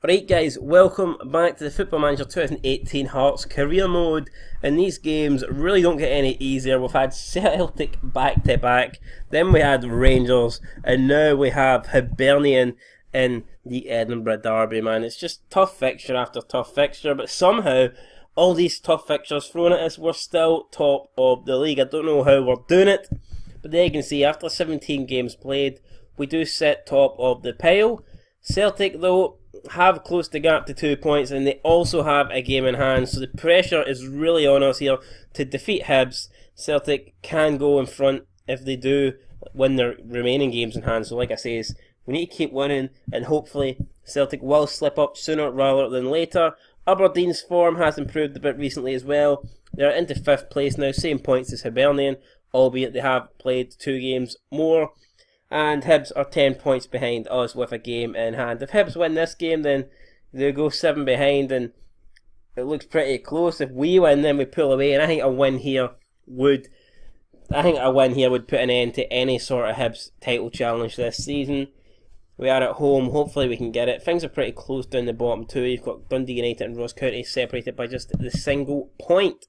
Right guys, welcome back to the Football Manager 2018 Hearts Career Mode, and these games really don't get any easier. We've had Celtic back to back, then we had Rangers, and now we have Hibernian in the Edinburgh Derby, man. It's just tough fixture after tough fixture, but somehow all these tough fixtures thrown at us, we're still top of the league. I don't know how we're doing it, but there you can see after 17 games played, we do sit top of the pile. Celtic though have closed the gap to 2 points, and they also have a game in hand, so the pressure is really on us here to defeat Hibs. Celtic can go in front if they do win their remaining games in hand, so like I say, we need to keep winning, and hopefully Celtic will slip up sooner rather than later. Aberdeen's form has improved a bit recently as well. They're into 5th place now, same points as Hibernian, albeit they have played 2 games more. And Hibs are 10 points behind us with a game in hand. If Hibs win this game, then they go 7 behind, and it looks pretty close. If we win, then we pull away, and I think a win here would put an end to any sort of Hibs title challenge this season. We are at home, hopefully we can get it. Things are pretty close down the bottom two. You've got Dundee United and Ross County separated by just the single point.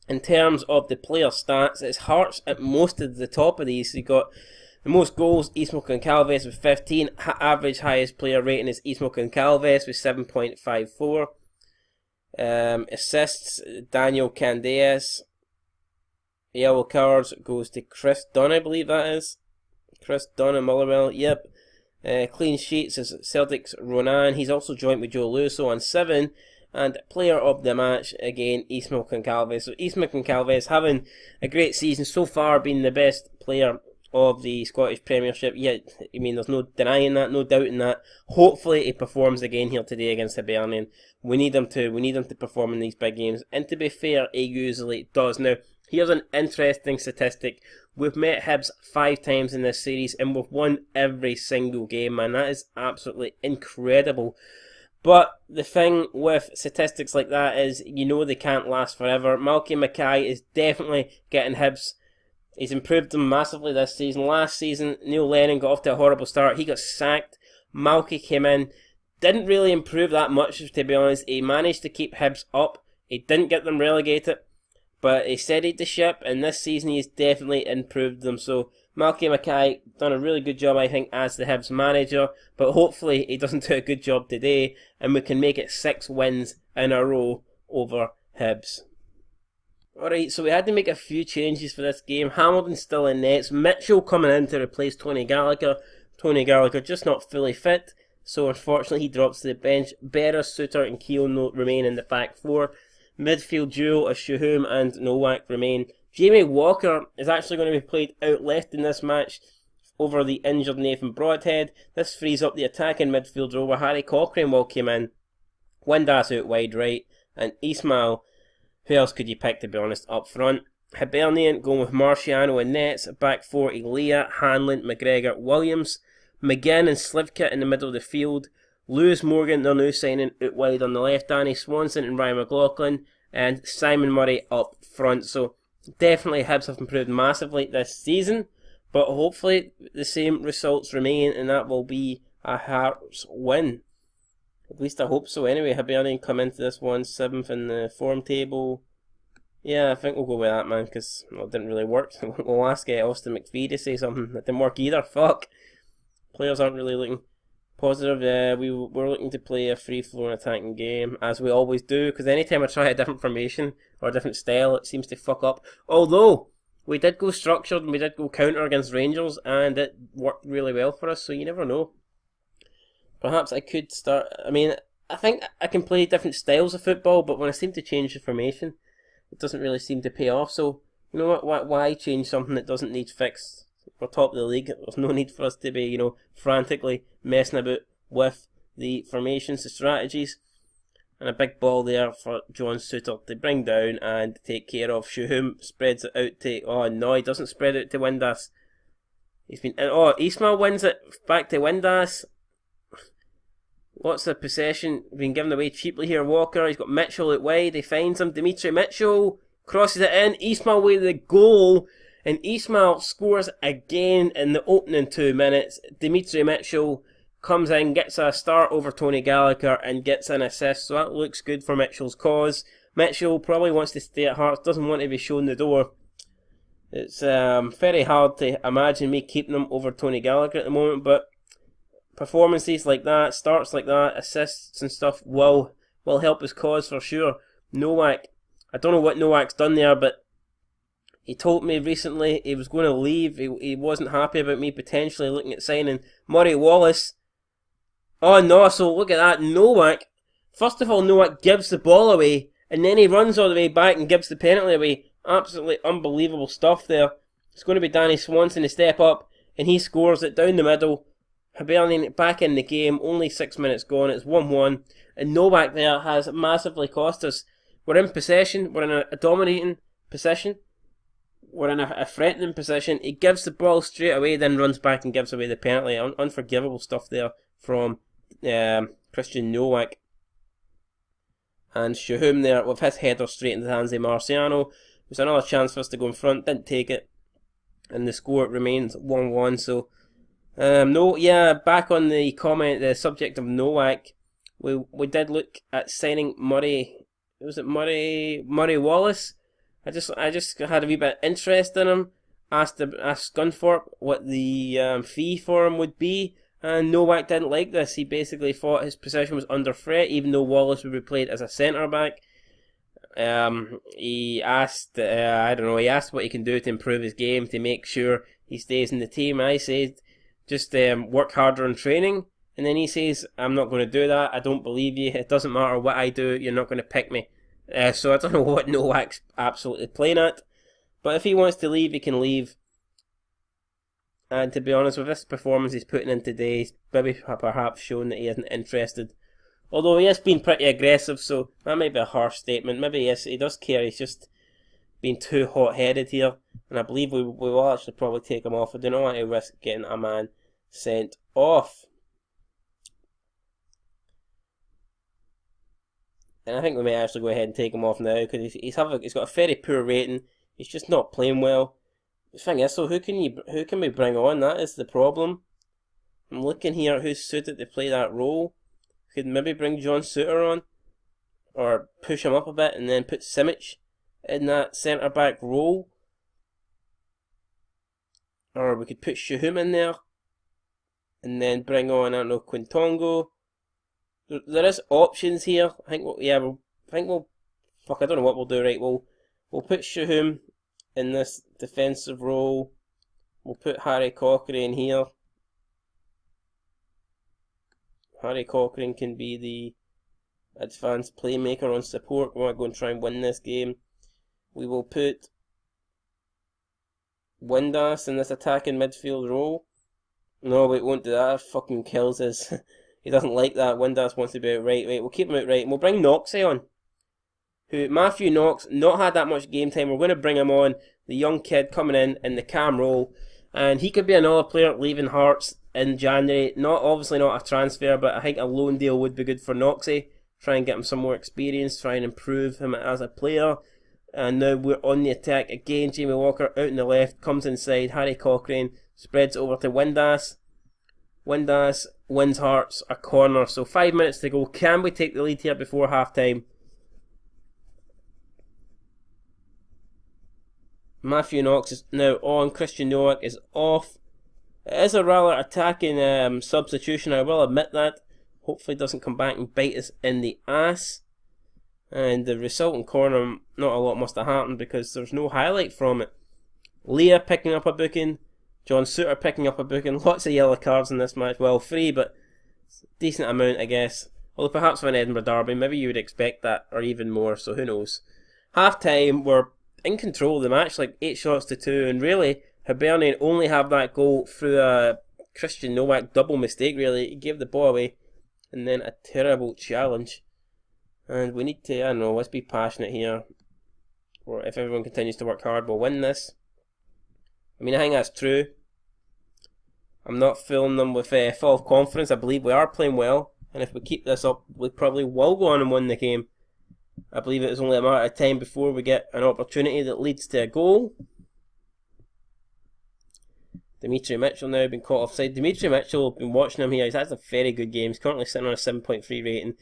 In terms of the player stats, it's Hearts at most of the top of these. You've got the most goals, Eastmo Goncalves with 15. Average highest player rating is Eastmo Goncalves with 7.54. Assists, Daniel Candeias. Yellow cards goes to Chris Dunn, I believe that is. Chris Dunn and Motherwell, yep. Clean sheets is Celtic's Ronan. He's also joined with Joe Luso on 7. And player of the match, again, Eastmo Goncalves. So Eastmo Goncalves having a great season so far, being the best player of the Scottish Premiership. Yeah, I mean, there's no denying that, no doubting that. Hopefully he performs again here today against Hibernian. We need him to perform in these big games, and to be fair, he usually does. Now, here's an interesting statistic. We've met Hibs 5 times in this series, and we've won every single game, man. That is absolutely incredible. But the thing with statistics like that is, you know, they can't last forever. Malky Mackay is definitely getting Hibs. He's improved them massively this season. Last season, Neil Lennon got off to a horrible start. He got sacked. Malky came in. Didn't really improve that much, to be honest. He managed to keep Hibs up. He didn't get them relegated, but he steadied the ship, and this season he's definitely improved them. So Malky Mackay done a really good job, I think, as the Hibs manager, but hopefully he doesn't do a good job today, and we can make it 6 wins in a row over Hibs. Alright, so we had to make a few changes for this game. Hamilton's still in nets. Mitchell coming in to replace Tony Gallagher. Tony Gallagher just not fully fit, so unfortunately he drops to the bench. Berra, Suter and Keown remain in the back 4. Midfield duo of Shuhum and Nowak remain. Jamie Walker is actually going to be played out left in this match over the injured Nathan Broadhead. This frees up the attacking midfield row where Harry Cochrane will come in. Windass out wide right, and Ismail. Who else could you pick, to be honest, up front? Hibernian going with Marciano in nets. Back 4, Elia, Hanlon, McGregor, Williams. McGinn and Slivka in the middle of the field. Lewis Morgan, their new signing, out wide on the left. Danny Swanson and Ryan McLaughlin. And Simon Murray up front. So definitely Hibs have improved massively this season. But hopefully the same results remain, and that will be a Hearts win. At least I hope so. Anyway, Hibernian come into this one 7th in the form table. Yeah, I think we'll go with that, man, because it didn't really work. We'll ask Austin McPhee to say something. It didn't work either. Fuck. Players aren't really looking positive. We're looking to play a free-flowing attacking game, as we always do, because anytime I try a different formation or a different style, it seems to fuck up. Although, we did go structured and we did go counter against Rangers, and it worked really well for us, so you never know. Perhaps I could start. I mean, I think I can play different styles of football, but when I seem to change the formation, it doesn't really seem to pay off. So, you know what? Why change something that doesn't need fixed? We're top of the league. There's no need for us to be, frantically messing about with the formations, the strategies. And a big ball there for John Suter to bring down and take care of. Shuhum spreads it out to. Oh no, he doesn't spread it to Windass. Ismail wins it back to Windass. What's the possession being given away cheaply here? Walker, he's got Mitchell out wide, he finds him. Dimitri Mitchell crosses it in. Ismail with the goal, and Ismail scores again in the opening 2 minutes. Dimitri Mitchell comes in, gets a start over Tony Gallagher and gets an assist, so that looks good for Mitchell's cause. Mitchell probably wants to stay at Hearts, doesn't want to be shown the door. It's very hard to imagine me keeping him over Tony Gallagher at the moment, but performances like that, starts like that, assists and stuff will help his cause for sure. Nowak, I don't know what Nowak's done there, but he told me recently he was going to leave. He wasn't happy about me potentially looking at signing Murray Wallace. Oh no, so look at that, Nowak. First of all, Nowak gives the ball away, and then he runs all the way back and gives the penalty away. Absolutely unbelievable stuff there. It's going to be Danny Swanson to step up, and he scores it down the middle. Hibernian back in the game, only 6 minutes gone, it's 1-1, and Nowak there has massively cost us. We're in possession, we're in a dominating position, we're in a threatening position. He gives the ball straight away, then runs back and gives away the penalty. Unforgivable stuff there from Christian Nowak. And Shahum there with his header straight into the hands of Marciano. It was another chance for us to go in front, didn't take it, and the score remains 1-1. So back on the subject of Nowak, we did look at signing Murray. Was it Murray Wallace? I just had a wee bit of interest in him. Asked Scunthorpe what the fee for him would be, and Nowak didn't like this. He basically thought his position was under threat, even though Wallace would be played as a centre back. He asked, he asked what he can do to improve his game to make sure he stays in the team. I said, just work harder in training. And then he says, I'm not going to do that. I don't believe you. It doesn't matter what I do. You're not going to pick me. So I don't know what Nowak's absolutely playing at. But if he wants to leave, he can leave. And to be honest, with this performance he's putting in today, he's maybe perhaps shown that he isn't interested. Although he has been pretty aggressive, so that might be a harsh statement. Maybe yes, he does care. He's just been too hot-headed here. And I believe we will actually probably take him off. I do not want to risk getting a man sent off. And I think we may actually go ahead and take him off now, because he's got a very poor rating. He's just not playing well. The thing is, so who can we bring on? That is the problem. I'm looking here at who's suited to play that role. Could maybe bring John Suter on, or push him up a bit and then put Simic in that centre back role. Or we could put Shahum in there and then bring on, I don't know, Quintongo. There is options here. I don't know what we'll do. Right, we'll put Shahum in this defensive role. We'll put Harry Cochrane in here. Harry Cochrane can be the advanced playmaker on support. We want to go and try and win this game. We will put Windass in this attacking midfield role. No, we won't do that. That fucking kills us. He doesn't like that. Windass wants to be outright. Right, we'll keep him outright. And we'll bring Knoxy on. Matthew Knox, not had that much game time. We're going to bring him on. The young kid coming in the cam role. And he could be another player leaving Hearts in January. Obviously not a transfer, but I think a loan deal would be good for Knoxy. Try and get him some more experience. Try and improve him as a player. And now we're on the attack again. Jamie Walker out on the left. Comes inside. Harry Cochrane spreads it over to Windass. Windass wins Hearts a corner. So 5 minutes to go. Can we take the lead here before half time? Matthew Knox is now on. Christian Nowak is off. It is a rather attacking substitution, I will admit that. Hopefully it doesn't come back and bite us in the ass. And the resulting corner, not a lot must have happened because there's no highlight from it. Leah picking up a booking. John Suter picking up a booking. Lots of yellow cards in this match. Well, 3, but decent amount, I guess. Although perhaps for an Edinburgh derby, maybe you would expect that, or even more, so who knows. Half time, we're in control of the match, like 8 shots to 2, and really, Hibernian only have that goal through a Christian Nowak double mistake, really. He gave the ball away, and then a terrible challenge. And we need to, I don't know, let's be passionate here. Or if everyone continues to work hard, we'll win this. I mean, I think that's true. I'm not filling them with full of confidence. I believe we are playing well, and if we keep this up, we probably will go on and win the game. I believe it is only a matter of time before we get an opportunity that leads to a goal. Dimitri Mitchell now been caught offside. Dimitri Mitchell, been watching him here, he's had a very good game. He's currently sitting on a 7.3 rating,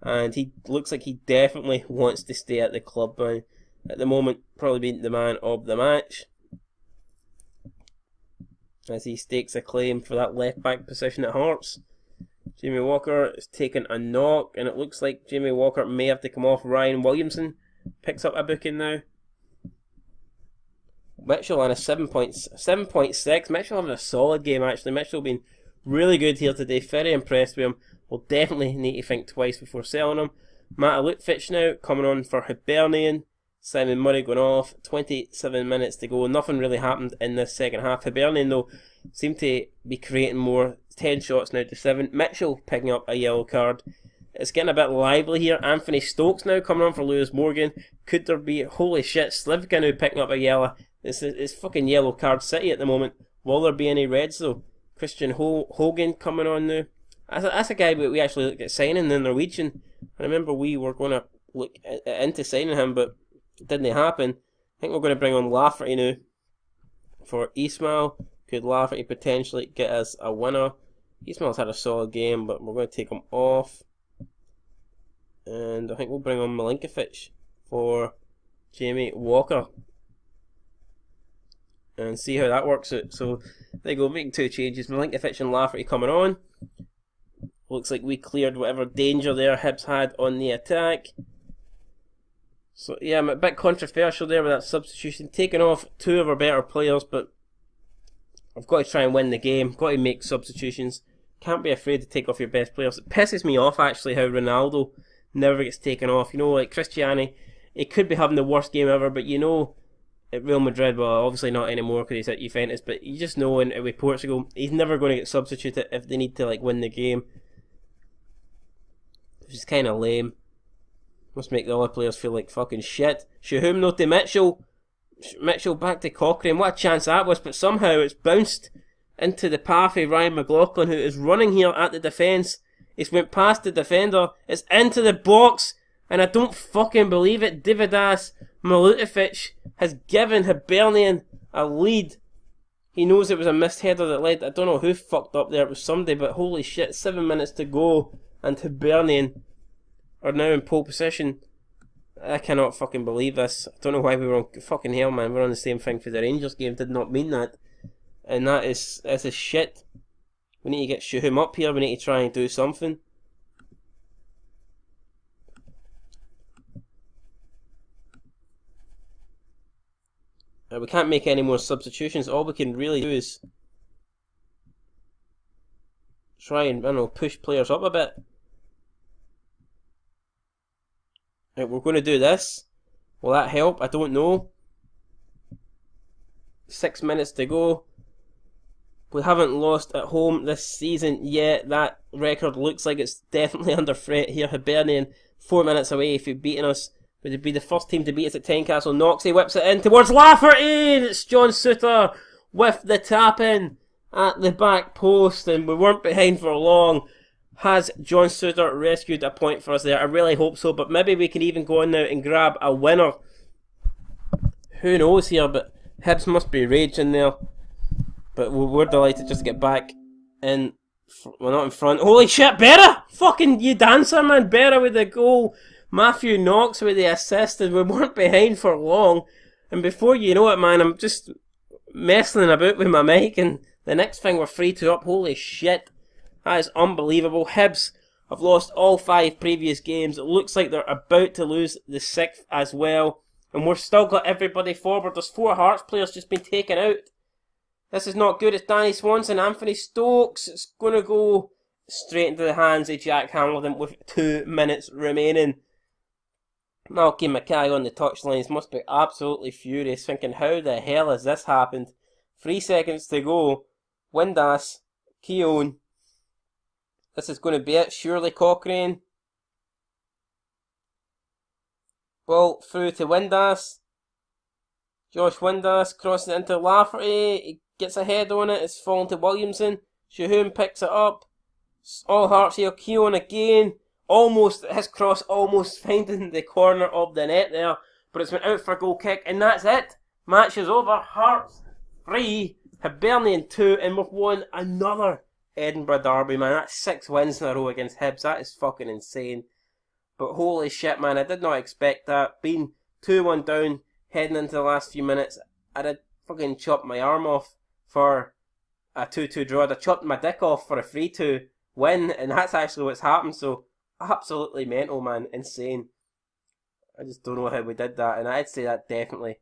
and he looks like he definitely wants to stay at the club now. At the moment, probably being the man of the match, as he stakes a claim for that left back position at Hearts. Jamie Walker is taking a knock, and it looks like Jamie Walker may have to come off. Ryan Williamson picks up a booking now. Mitchell on a 7.6. Mitchell having a solid game actually. Mitchell been really good here today. Very impressed with him. We'll definitely need to think twice before selling him. Matt Lutfitch now coming on for Hibernian. Simon Murray going off. 27 minutes to go. Nothing really happened in this second half. Hibernian though seemed to be creating more. 10 shots now to 7. Mitchell picking up a yellow card. It's getting a bit lively here. Anthony Stokes now coming on for Lewis Morgan. Could there be... Holy shit, Slivka now picking up a yellow. It's fucking yellow card city at the moment. Will there be any reds though? Christian Hogan coming on now. That's a guy we actually looked at signing, the Norwegian. I remember we were going to look into signing him, but it didn't happen. I think we're going to bring on Lafferty now for Ismail. Could Lafferty potentially get us a winner? Ismail's had a solid game, but we're going to take him off. And I think we'll bring on Milinkovic for Jamie Walker. And see how that works out. So there you go, making 2 changes. Milinkovic and Lafferty coming on. Looks like we cleared whatever danger there Hibs had on the attack. So yeah, I'm a bit controversial there with that substitution. Taking off 2 of our better players, but I've got to try and win the game. Got to make substitutions. Can't be afraid to take off your best players. It pisses me off actually how Ronaldo never gets taken off. You know, like Cristiano, he could be having the worst game ever, but you know, at Real Madrid, well, obviously not anymore because he's at Juventus, but you just know with Portugal, he's never going to get substituted if they need to like win the game. Which is kind of lame. Must make the other players feel like fucking shit. Shahum no to Mitchell. Mitchell back to Cochrane. What a chance that was, but somehow it's bounced into the path of Ryan McLaughlin, who is running here at the defence. It's went past the defender. It's into the box, and I don't fucking believe it. Dividas Milutovic has given Hibernian a lead. He knows it was a missed header that led. I don't know who fucked up there. It was somebody, but holy shit, 7 minutes to go, and Hibernian are now in pole position. I cannot fucking believe this. I don't know why we were on... Fucking hell, man. We're on the same thing for the Rangers game. Did not mean that. And that's a shit. We need to get Shahum up here. We need to try and do something. We can't make any more substitutions. All we can really do is try and, I don't know, push players up a bit. Right, we're going to do this. Will that help? I don't know. 6 minutes to go. We haven't lost at home this season yet. That record looks like it's definitely under threat here. Hibernian 4 minutes away. If you've beaten us, would it be the first team to beat us at Tynecastle? Noxie whips it in towards Lafferty. It's John Suter with the tap in at the back post, and we weren't behind for long. Has John Suter rescued a point for us there? I really hope so, but maybe we can even go on now and grab a winner. Who knows here, but Hibs must be raging there. But we're delighted just to get back in. We're not in front. Holy shit, Berra! Fucking you dancer, man. Berra with the goal. Matthew Knox with the assist, and we weren't behind for long. And before you know it, man, I'm just messing about with my mic, and the next thing we're 3-2 up. Holy shit. That is unbelievable. Hibs have lost all 5 previous games. It looks like they're about to lose the 6th as well. And we've still got everybody forward. There's 4 Hearts players just been taken out. This is not good. It's Danny Swanson, Anthony Stokes. It's going to go straight into the hands of Jack Hamilton with 2 minutes remaining. Malky Mackay on the touchlines must be absolutely furious, thinking, how the hell has this happened? 3 seconds to go. Windass, Keown. This is going to be it. Surely Cochrane. Ball through to Windass. Josh Windass crossing it into Lafferty. He gets a head on it. It's fallen to Williamson. Shahum picks it up. All Hearts here. Keown again. Almost, his cross almost finding the corner of the net there. But it's went out for a goal kick. And that's it. Match is over. Hearts 3, Hibernian 2, and we've won another Edinburgh derby, man. That's 6 wins in a row against Hibs. That is fucking insane. But holy shit, man, I did not expect that. Being 2-1 down, heading into the last few minutes, I'd have fucking chopped my arm off for a 2-2 draw. I'd have chopped my dick off for a 3-2 win, and that's actually what's happened. So, absolutely mental, man. Insane. I just don't know how we did that, and I'd say that definitely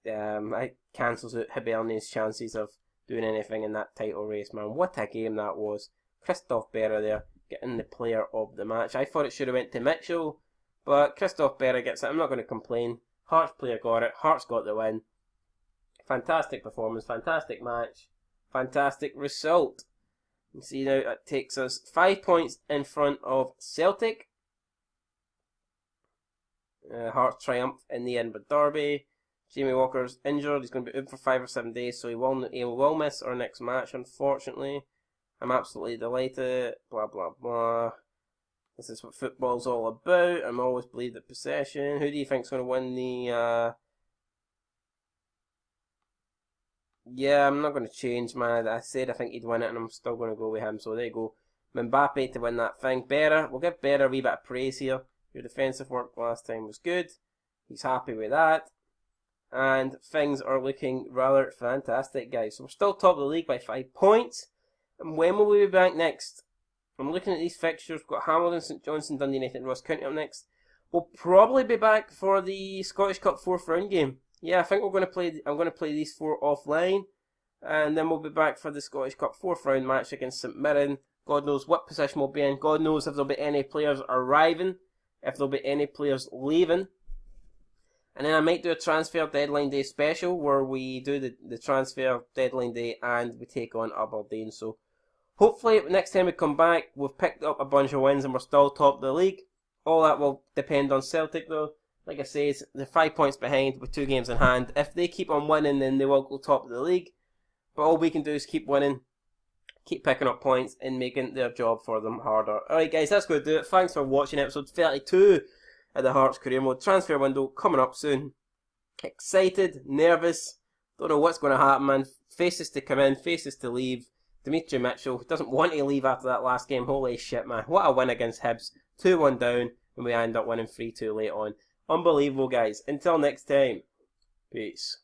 it cancels out Hibernian's chances of doing anything in that title race, man. What a game that was. Christophe Berra there, getting the player of the match. I thought it should have went to Mitchell, but Christophe Berra gets it. I'm not going to complain. Hearts player got it. Hearts got the win. Fantastic performance, fantastic match, fantastic result. You see now it takes us 5 points in front of Celtic. Hearts triumph in the Edinburgh derby. Jamie Walker's injured. He's going to be out for 5 or 7 days, so he will miss our next match, unfortunately. I'm absolutely delighted. Blah, blah, blah. This is what football's all about. I'm always believed that possession. Who do you think's going to win the... Yeah, I'm not going to change, man. I said I think he'd win it, and I'm still going to go with him. So there you go. Mbappe to win that thing. Berra, we'll give Berra a wee bit of praise here. Your defensive work last time was good. He's happy with that. And things are looking rather fantastic, guys. So we're still top of the league by 5 points. And when will we be back next? I'm looking at these fixtures. We've got Hamilton, St Johnstone, Dundee United and Ross County up next. We'll probably be back for the Scottish Cup 4th round game. Yeah, I think I'm going to play these 4 offline. And then we'll be back for the Scottish Cup 4th round match against St Mirren. God knows what position we'll be in. God knows if there'll be any players arriving. If there'll be any players leaving. And then I might do a transfer deadline day special where we do the transfer deadline day and we take on Aberdeen. So hopefully next time we come back we've picked up a bunch of wins and we're still top of the league. All that will depend on Celtic though. Like I say, they're 5 points behind with 2 games in hand. If they keep on winning then they will go top of the league. But all we can do is keep winning, keep picking up points and making their job for them harder. Alright guys, that's going to do it. Thanks for watching episode 32. At the Hearts career mode. Transfer window coming up soon. Excited, nervous, don't know what's going to happen, man. Faces to come in, faces to leave. Dimitri Mitchell doesn't want to leave after that last game. Holy shit, man. What a win against Hibs. 2-1 down, and we end up winning 3-2 late on. Unbelievable, guys. Until next time, peace.